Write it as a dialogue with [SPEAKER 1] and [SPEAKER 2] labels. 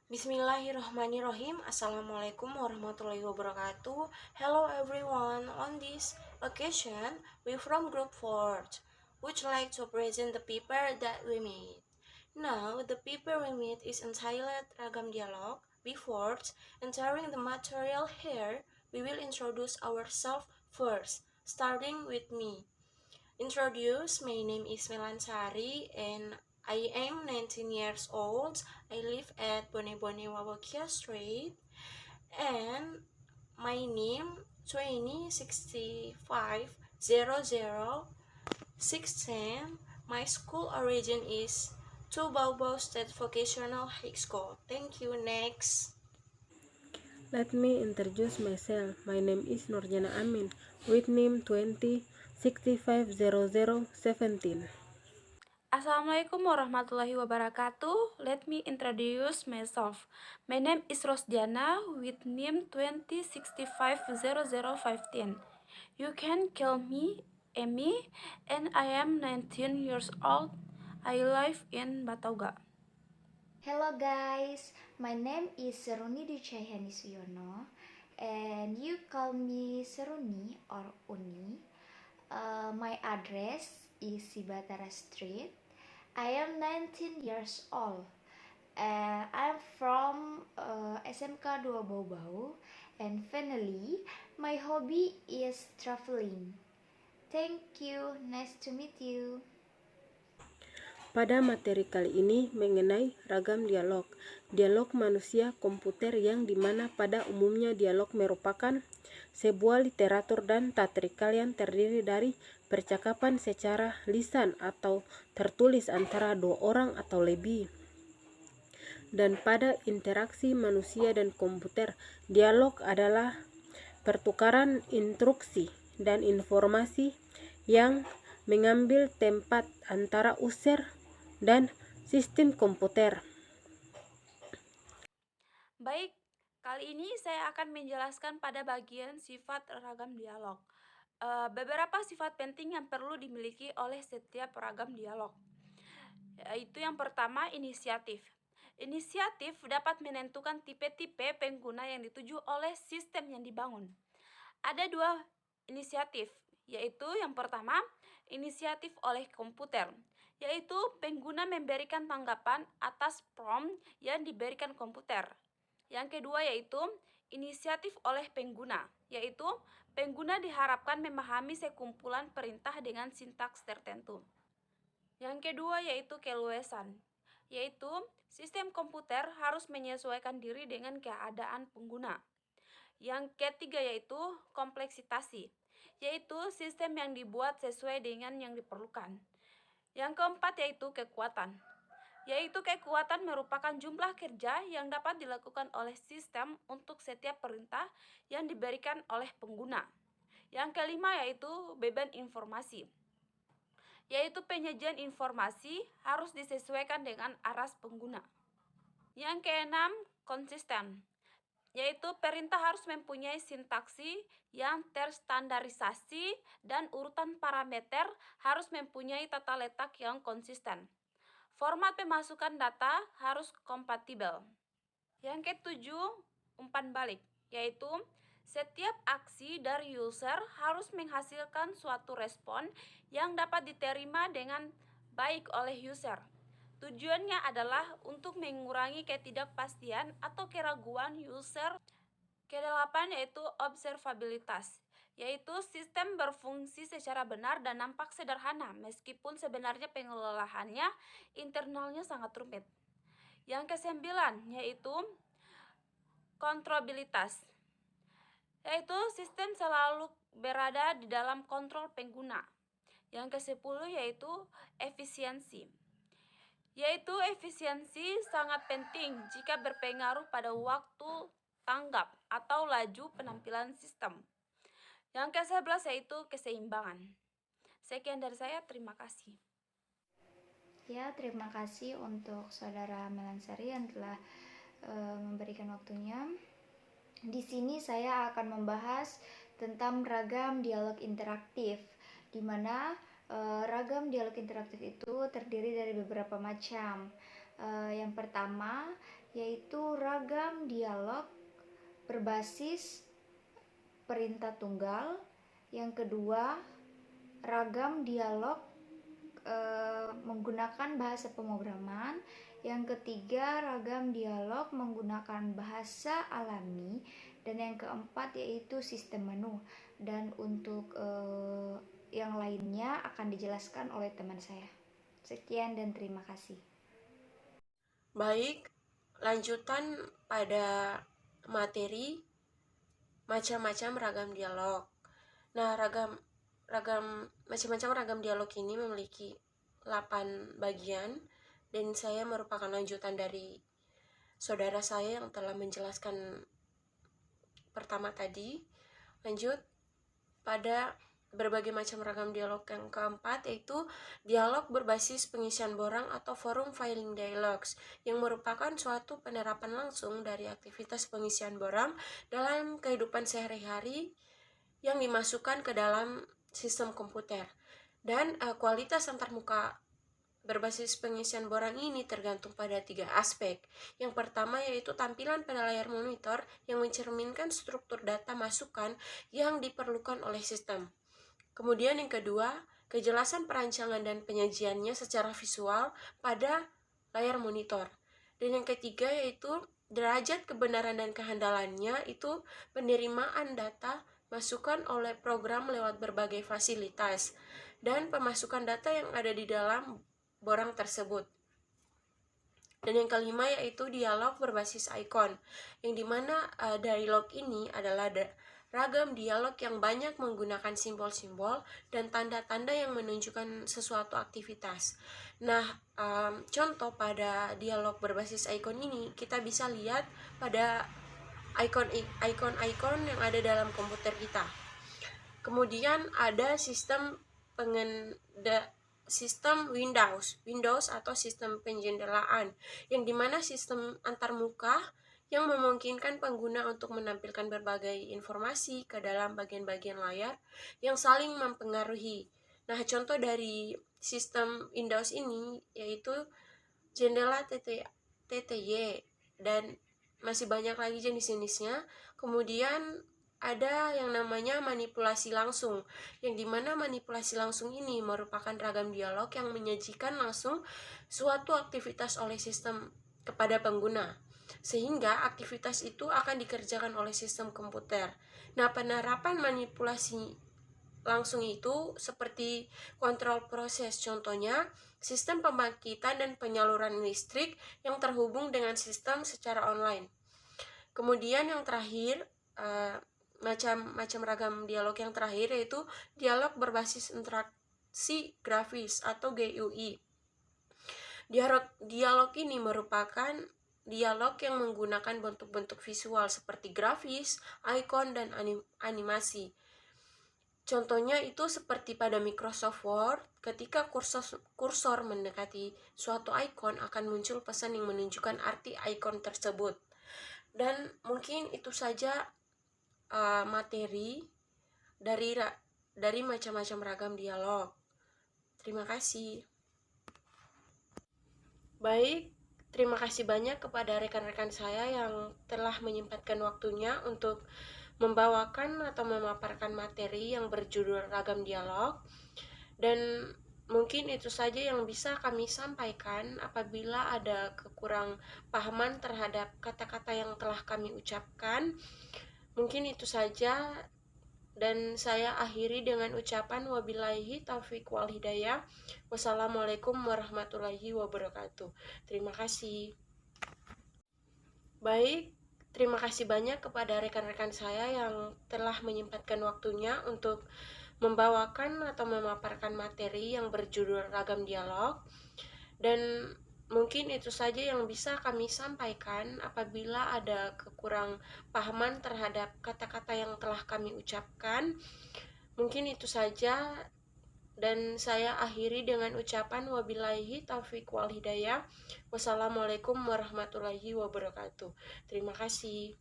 [SPEAKER 1] Bismillahirrahmanirrahim. Assalamualaikum warahmatullahi wabarakatuh. Hello everyone. On this occasion, we from Group 4 would like to present the paper that we made. Now, the paper we made is entitled Ragam Dialog. Before entering the material here, we will introduce ourselves first, starting with me. My name is Melansari and I am 19 years old. I live at Bone Bone Wawakia Street and my name 20650016. My school origin is Tubaubau State Vocational High School. Thank you. Next.
[SPEAKER 2] Let me introduce myself. My name is Nurjana Amin, with name 20650017.
[SPEAKER 3] Assalamualaikum warahmatullahi wabarakatuh. Let me introduce myself. My name is Rosdiana with name 20650015. You can call me Amy and I am 19 years old. I live in Batauga.
[SPEAKER 4] Hello guys, my name is Seruni Duchayani Suyono and you call me Seruni or Uni. My address is Sibatara Street. I am 19 years old. I'm from SMK 2 Bau-Bau and finally my hobby is traveling. Thank you, nice to meet you.
[SPEAKER 2] Pada materi kali ini mengenai ragam dialog. Dialog manusia komputer yang dimana pada umumnya dialog merupakan sebuah literatur dan teatrikal yang terdiri dari percakapan secara lisan atau tertulis antara dua orang atau lebih. Dan pada interaksi manusia dan komputer, dialog adalah pertukaran instruksi dan informasi yang mengambil tempat antara user dan sistem komputer.
[SPEAKER 3] Baik, kali ini saya akan menjelaskan pada bagian sifat ragam dialog. Beberapa sifat penting yang perlu dimiliki oleh setiap ragam dialog. Yaitu yang pertama, inisiatif. Inisiatif dapat menentukan tipe-tipe pengguna yang dituju oleh sistem yang dibangun. Ada dua inisiatif, yaitu yang pertama, inisiatif oleh komputer, yaitu pengguna memberikan tanggapan atas prompt yang diberikan komputer. Yang kedua yaitu inisiatif oleh pengguna, yaitu pengguna diharapkan memahami sekumpulan perintah dengan sintaks tertentu. Yang kedua yaitu keluasan, yaitu sistem komputer harus menyesuaikan diri dengan keadaan pengguna. Yang ketiga yaitu kompleksitasi, yaitu sistem yang dibuat sesuai dengan yang diperlukan. Yang keempat yaitu kekuatan, yaitu kekuatan merupakan jumlah kerja yang dapat dilakukan oleh sistem untuk setiap perintah yang diberikan oleh pengguna. Yang kelima yaitu beban informasi, yaitu penyajian informasi harus disesuaikan dengan aras pengguna. Yang keenam, konsisten, yaitu perintah harus mempunyai sintaksi yang terstandarisasi dan urutan parameter harus mempunyai tata letak yang konsisten. Format pemasukan data harus kompatibel. Yang ketujuh, umpan balik, yaitu setiap aksi dari user harus menghasilkan suatu respon yang dapat diterima dengan baik oleh user. Tujuannya adalah untuk mengurangi ketidakpastian atau keraguan user. Kedelapan yaitu observabilitas, yaitu sistem berfungsi secara benar dan nampak sederhana meskipun sebenarnya pengelolaannya internalnya sangat rumit. Yang kesembilan yaitu kontrolabilitas, yaitu sistem selalu berada di dalam kontrol pengguna. Yang kesepuluh yaitu efisiensi, yaitu efisiensi sangat penting jika berpengaruh pada waktu tanggap atau laju penampilan sistem. Yang ke-11 yaitu keseimbangan. Sekian dari saya, terima kasih.
[SPEAKER 4] Ya, terima kasih untuk saudara Melansari yang telah memberikan waktunya. Di sini saya akan membahas tentang ragam dialog interaktif, di mana ragam dialog interaktif itu terdiri dari beberapa macam. Yang pertama yaitu ragam dialog berbasis perintah tunggal. Yang kedua, ragam dialog menggunakan bahasa pemrograman. Yang ketiga, ragam dialog menggunakan bahasa alami. Dan yang keempat yaitu sistem menu. Dan untuk yang lainnya akan dijelaskan oleh teman saya. Sekian dan terima kasih.
[SPEAKER 1] Baik, lanjutan pada materi macam-macam ragam dialog. Nah, macam-macam ragam dialog ini memiliki 8 bagian, dan saya merupakan lanjutan dari saudara saya yang telah menjelaskan pertama tadi. Lanjut pada berbagai macam ragam dialog yang keempat, yaitu dialog berbasis pengisian borang atau forum filing dialogues, yang merupakan suatu penerapan langsung dari aktivitas pengisian borang dalam kehidupan sehari-hari yang dimasukkan ke dalam sistem komputer. Dan kualitas antarmuka berbasis pengisian borang ini tergantung pada 3 aspek. Yang pertama yaitu tampilan pada layar monitor yang mencerminkan struktur data masukan yang diperlukan oleh sistem. Kemudian yang kedua, kejelasan perancangan dan penyajiannya secara visual pada layar monitor. Dan yang ketiga yaitu derajat kebenaran dan kehandalannya, itu penerimaan data masukan oleh program lewat berbagai fasilitas dan pemasukan data yang ada di dalam borang tersebut. Dan yang kelima yaitu dialog berbasis icon, yang dimana dialog ini adalah ragam dialog yang banyak menggunakan simbol-simbol dan tanda-tanda yang menunjukkan sesuatu aktivitas. Nah, contoh pada dialog berbasis icon ini kita bisa lihat pada icon-icon yang ada dalam komputer kita. Kemudian ada sistem Windows atau sistem penjendelaan, yang dimana sistem antarmuka yang memungkinkan pengguna untuk menampilkan berbagai informasi ke dalam bagian-bagian layar yang saling mempengaruhi. Nah, contoh dari sistem Windows ini yaitu jendela TTY, dan masih banyak lagi jenis-jenisnya. Kemudian ada yang namanya manipulasi langsung, yang dimana manipulasi langsung ini merupakan ragam dialog yang menyajikan langsung suatu aktivitas oleh sistem kepada pengguna, sehingga aktivitas itu akan dikerjakan oleh sistem komputer. Nah, penerapan manipulasi langsung itu seperti kontrol proses, contohnya sistem pembangkitan dan penyaluran listrik yang terhubung dengan sistem secara online. Kemudian yang terakhir, macam ragam dialog yang terakhir yaitu dialog berbasis interaksi grafis atau GUI. Dialog ini merupakan dialog yang menggunakan bentuk-bentuk visual seperti grafis, icon, dan animasi. Contohnya itu seperti pada Microsoft Word, ketika kursor mendekati suatu icon akan muncul pesan yang menunjukkan arti icon tersebut. Dan mungkin itu saja materi dari macam-macam ragam dialog. Terima kasih. Baik, terima kasih banyak kepada rekan-rekan saya yang telah menyempatkan waktunya untuk membawakan atau memaparkan materi yang berjudul ragam dialog. Dan mungkin itu saja yang bisa kami sampaikan. Apabila ada kekurang pahaman terhadap kata-kata yang telah kami ucapkan, mungkin itu saja. Dan saya akhiri dengan ucapan wabillahi taufiq wal hidayah. Wassalamualaikum warahmatullahi wabarakatuh. Terima kasih. Baik, terima kasih banyak kepada rekan-rekan saya yang telah menyempatkan waktunya untuk membawakan atau memaparkan materi yang berjudul ragam dialog. Dan mungkin itu saja yang bisa kami sampaikan. Apabila ada kekurang pahaman terhadap kata-kata yang telah kami ucapkan, mungkin itu saja. Dan saya akhiri dengan ucapan wabillahi taufiq wal hidayah. Wassalamualaikum warahmatullahi wabarakatuh. Terima kasih.